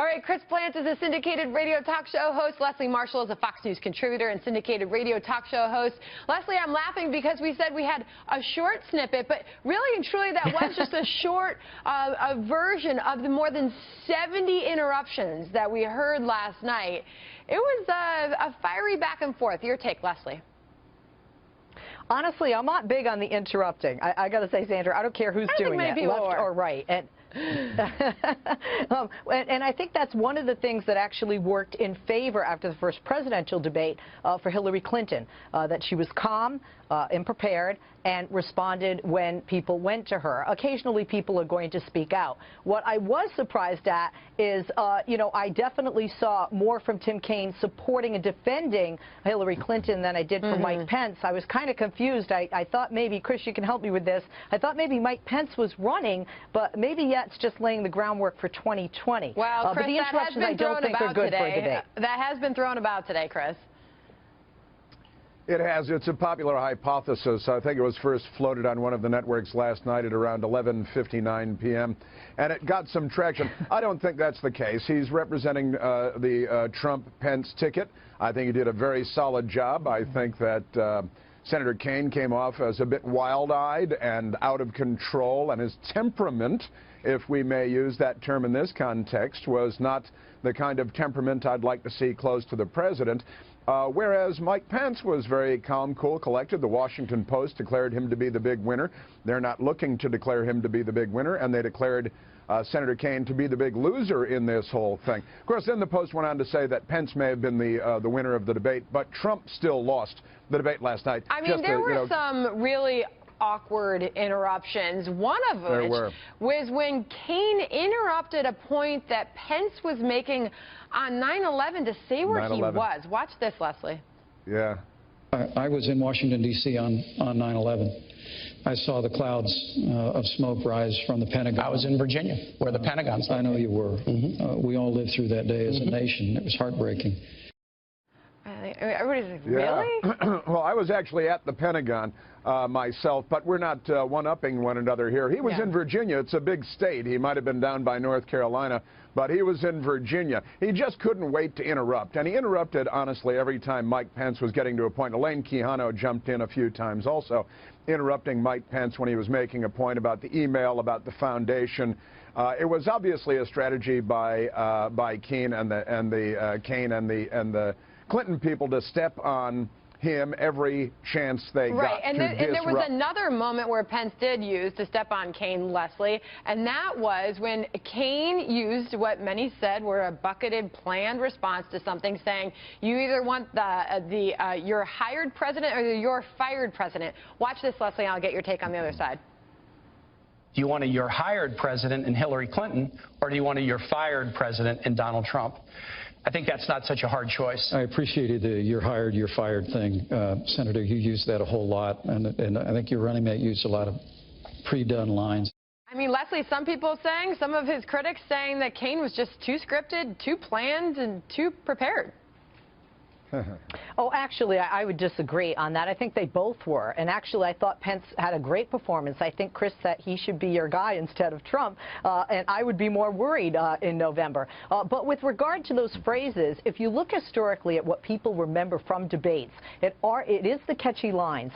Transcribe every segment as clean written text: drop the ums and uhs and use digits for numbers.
All right, Chris Plante is a syndicated radio talk show host. Leslie Marshall is a Fox News contributor and syndicated radio talk show host. Leslie, I'm laughing because we said we had a short snippet, but really and truly that was just a short version of the more than 70 interruptions that we heard last night. It was a fiery back and forth. Your take, Leslie. Honestly, I'm not big on the interrupting. I got to say, Sandra, I don't care who's doing it, left or right. And I think that's one of the things that actually worked in favor after the first presidential debate for Hillary Clinton, that she was calm and prepared and responded when people went to her. Occasionally people are going to speak out. What I was surprised at is, I definitely saw more from Tim Kaine supporting and defending Hillary Clinton than I did from Mike Pence. I was kind of confused. I thought maybe, Chris, you can help me with this. I thought maybe Mike Pence was running, but maybe it's just laying the groundwork for 2020. Well, Chris, but the interruptions I don't think are good for a debate. That has been thrown about today, Chris. It has. It's a popular hypothesis. I think it was first floated on one of the networks last night at around 11:59 p.m., and it got some traction. I don't think that's the case. He's representing the Trump-Pence ticket. I think he did a very solid job. I think that Senator Kaine came off as a bit wild-eyed and out of control, and his temperament, if we may use that term in this context, was not the kind of temperament I'd like to see close to the president. Whereas Mike Pence was very calm, cool, collected. The Washington Post declared him to be the big winner. They're not looking to declare him to be the big winner, and they declared Senator Kaine to be the big loser in this whole thing. Of course, then the Post went on to say that Pence may have been the winner of the debate, but Trump still lost the debate last night. I mean, there were some really awkward interruptions. One of which was when Kaine interrupted a point that Pence was making on 9/11 to say where he was. Watch this, Leslie. Yeah. I was in Washington, D.C. on 9/11. I saw the clouds of smoke rise from the Pentagon. I was in Virginia, where the Pentagon's. I know you were. We all lived through that day as a nation. It was heartbreaking. Everybody's like, really? Well, I was actually at the Pentagon myself, but we're not one-upping one another here. He was in Virginia. It's a big state. He might have been down by North Carolina, but he was in Virginia. He just couldn't wait to interrupt, and he interrupted, honestly, every time Mike Pence was getting to a point. Elaine Quijano jumped in a few times also, interrupting Mike Pence when he was making a point about the email, about the foundation. It was obviously a strategy by Kaine and the Clinton people to step on him every chance they got and to and there was another moment where Pence did use to step on Kaine, Leslie, and that was when Kaine used what many said were a bucketed, planned response to something, saying you either want your hired president or your fired president. Watch this, Leslie, and I'll get your take on the other side. Do you want your hired president in Hillary Clinton, or do you want your fired president in Donald Trump? I think that's not such a hard choice. I appreciated the you're hired, you're fired thing. Senator, you used that a whole lot, and I think your running mate used a lot of pre-done lines. I mean, Leslie, some of his critics saying that Kaine was just too scripted, too planned, and too prepared. Oh, actually, I would disagree on that. I think they both were. And actually, I thought Pence had a great performance. I think, Chris, that he should be your guy instead of Trump. And I would be more worried in November. But with regard to those phrases, if you look historically at what people remember from debates, it is the catchy lines.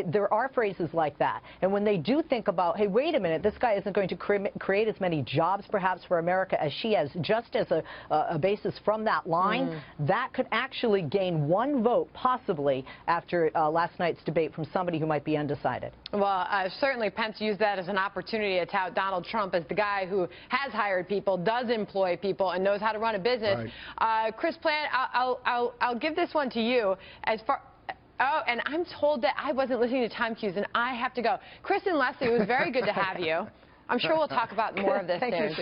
There are phrases like that. And when they do think about, hey, wait a minute, this guy isn't going to create as many jobs, perhaps, for America as she has, just as a basis from that line, that could actually gain one vote, possibly, after last night's debate from somebody who might be undecided. Well, certainly Pence used that as an opportunity to tout Donald Trump as the guy who has hired people, does employ people, and knows how to run a business. Right. Chris Plante, I'll give this one to you. Oh, and I'm told that I wasn't listening to time cues, and I have to go. Chris and Leslie, it was very good to have you. I'm sure we'll talk about more of this soon.